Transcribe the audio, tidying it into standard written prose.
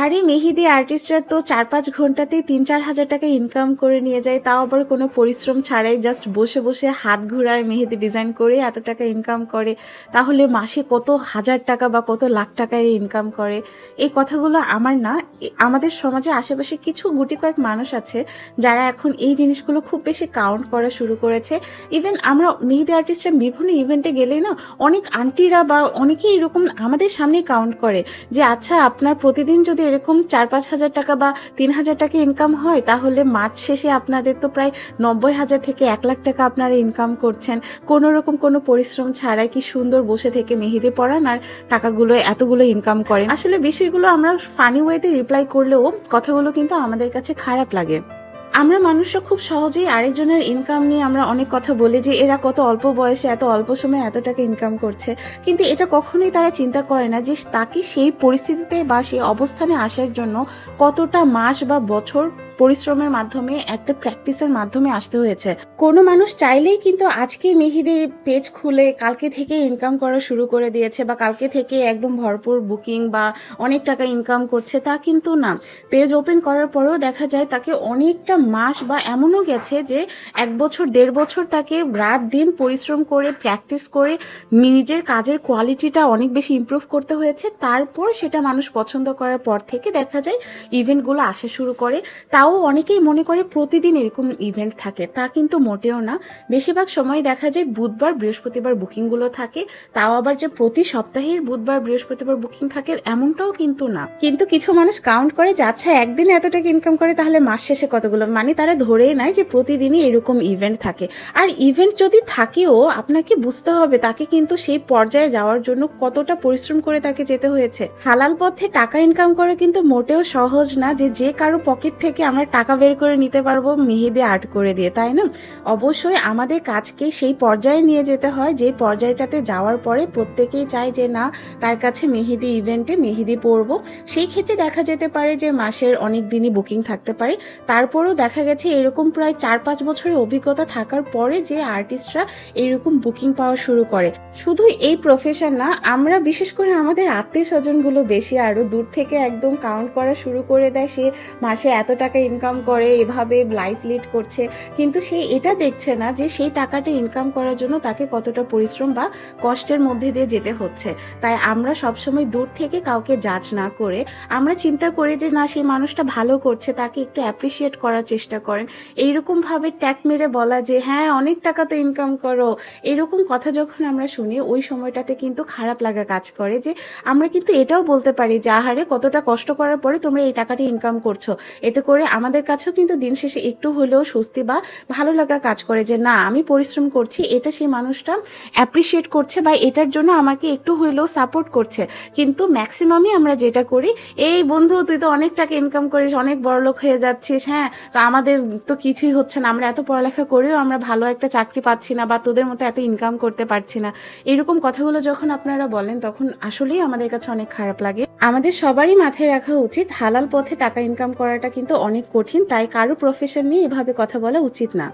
আরে মেহেদি আর্টিস্টরা তো ৪-৫ ঘন্টাতেই ৩-৪ হাজার টাকা ইনকাম করে নিয়ে যায়, তাও আবার কোনো পরিশ্রম ছাড়াই জাস্ট বসে বসে হাত ঘুরায় মেহেদি ডিজাইন করে এত টাকা ইনকাম করে। তাহলে মাসে কত হাজার টাকা বা কত লাখ টাকার ইনকাম করে। এই কথাগুলো আমার না, আমাদের সমাজে আশেপাশে কিছু গুটি কয়েক মানুষ আছে যারা এখন এই জিনিসগুলো খুব বেশি কাউন্ট করা শুরু করেছে। ইভেন আমরা মেহেদি আর্টিস্টরা বিভিন্ন ইভেন্টে গেলেই না অনেক আন্টিরা বা অনেকেই এরকম আমাদের সামনে কাউন্ট করে যে আচ্ছা আপনার প্রতিদিন যদি এরকম ৪-৫ হাজার টাকা বা ৩,০০০ টাকা ইনকাম হয় তাহলে মাস শেষে আপনাদের তো প্রায় ৯০,০০০ থেকে ১,০০,০০০ টাকা আপনারা ইনকাম করছেন কোনো রকম কোনো পরিশ্রম ছাড়াই। কি সুন্দর বসে থেকে মেহেদি পড়ান আর টাকাগুলো এতগুলো ইনকাম করেন। আসলে বিষয়গুলো আমরা ফানি ওয়েতে রিপ্লাই করলেও কথাগুলো কিন্তু আমাদের কাছে খারাপ লাগে। আমরা মানুষরা খুব সহজেই আরেকজনের ইনকাম নিয়ে আমরা অনেক কথা বলি যে এরা কত অল্প বয়সে এত অল্প সময়ে এত টাকা ইনকাম করছে, কিন্তু এটা কখনোই তারা চিন্তা করে না যে তাকে সেই পরিস্থিতিতে বা সেই অবস্থানে আসার জন্য কতটা মাস বা বছর পরিশ্রমের মাধ্যমে একটা প্র্যাকটিসের মাধ্যমে আসতে হয়েছে। কোনো মানুষ চাইলেই কিন্তু আজকে মেহেদি পেজ খুলে কালকে থেকে ইনকাম করা শুরু করে দিয়েছে বা কালকে থেকে একদম ভরপুর বুকিং বা অনেক টাকা ইনকাম করছে, তা কিন্তু না। পেজ ওপেন করার পরেও দেখা যায় তাকে অনেকটা মাস বা এমনও গেছে যে ১ বছর ১.৫ বছর তাকে রাত দিন পরিশ্রম করে প্র্যাকটিস করে নিজের কাজের কোয়ালিটিটা অনেক বেশি ইমপ্রুভ করতে হয়েছে। তারপর সেটা মানুষ পছন্দ করার পর থেকে দেখা যায় ইভেন্টগুলো আসা শুরু করে। তাও অনেকেই মনে করে প্রতিদিন এরকম ইভেন্ট থাকে, তা কিন্তু মোটেও না। বেশিরভাগ সময় দেখা যায় বুধবার বৃহস্পতিবার বুকিংগুলো থাকে, তাও আবার যে প্রতি সপ্তাহের বুধবার বৃহস্পতিবার বুকিং থাকে এমনটাও কিন্তু না। কিন্তু কিছু মানুষ কাউন্ট করে যে আচ্ছা একদিনে এত টাকা ইনকাম করে তাহলে মাস শেষে কতগুলো, মানে তারা ধরেই নেয় যে প্রতিদিনই এরকম ইভেন্ট থাকে। আর ইভেন্ট যদি থাকেও আপনাকে বুঝতে হবে তাকে কিন্তু সেই পর্যায়ে যাওয়ার জন্য কতটা পরিশ্রম করে তাকে যেতে হয়েছে। হালাল পথে টাকা ইনকাম করা কিন্তু মোটেও সহজ না যে কারো পকেট থেকে আমরা টাকা বের করে নিতে পারবো মেহেদি আর্ট করে দিয়ে, তাই না? অবশ্যই আমাদের কাজকে সেই পর্যায়ে নিয়ে যেতে হয় যে পর্যায়টাতে যাওয়ার পরে প্রত্যেকেই চায় যে না তার কাছে মেহেদি ইভেন্টে মেহেদি পরবো। সেই ক্ষেত্রে দেখা যেতে পারে যে মাসের অনেক দিনই বুকিং থাকতে পারে। তারপরেও দেখা গেছে এরকম প্রায় ৪-৫ বছরের অভিজ্ঞতা থাকার পরে যে আর্টিস্টরা এইরকম বুকিং পাওয়া শুরু করে। শুধু এই প্রফেশন না, আমরা বিশেষ করে আমাদের আত্মীয় স্বজনগুলো বেশি আরো দূর থেকে একদম কাউন্ট করা শুরু করে দেয় সে মাসে এত টাকা ইনকাম করে, এভাবে লাইফ লিড করছে, কিন্তু সে এটা দেখছে না যে সেই টাকাটা ইনকাম করার জন্য তাকে কতটা পরিশ্রম বা কষ্টের মধ্যে দিয়ে যেতে হচ্ছে। তাই আমরা সবসময় দূর থেকে কাউকে জাজ না করে আমরা চিন্তা করি যে না সেই মানুষটা ভালো করছে, তাকে একটু অ্যাপ্রিসিয়েট করার চেষ্টা করেন। এইরকম ভাবে ট্যাগ মেরে বলা যে হ্যাঁ অনেক টাকা তো ইনকাম করো, এরকম কথা যখন আমরা শুনি ওই সময়টাতে কিন্তু খারাপ লাগা কাজ করে। যে আমরা কিন্তু এটাও বলতে পারি যে আহারে কতটা কষ্ট করার পরে তোমরা এই টাকাটা ইনকাম করছো, এতে করে আমাদের কাছেও কিন্তু দিন শেষে একটু হলেও স্বস্তি বা ভালো লাগা কাজ করে যে না আমি পরিশ্রম করছি, এটা সেই মানুষটা অ্যাপ্রিসিয়েট করছে বা এটার জন্য আমাকে একটু হলেও সাপোর্ট করছে। কিন্তু ম্যাক্সিমামই আমরা যেটা করি, এই বন্ধু তুই তো অনেক টাকা ইনকাম করিস, অনেক বড়লোক হয়ে যাচ্ছিস, হ্যাঁ তো আমাদের তো কিছুই হচ্ছে না, আমরা এত পড়ালেখা করেও আমরা ভালো একটা চাকরি পাচ্ছি না বা তোদের মতো এত ইনকাম করতে পারছি না। এরকম কথাগুলো যখন আপনারা বলেন তখন আসলেই আমাদের কাছে অনেক খারাপ লাগে। আমাদের সবারই মাথায় রাখা উচিত হালাল পথে টাকা ইনকাম করাটা কিন্তু অনেক কঠিন, তাই কারো প্রফেশন নিয়ে এভাবে কথা বলা উচিত না।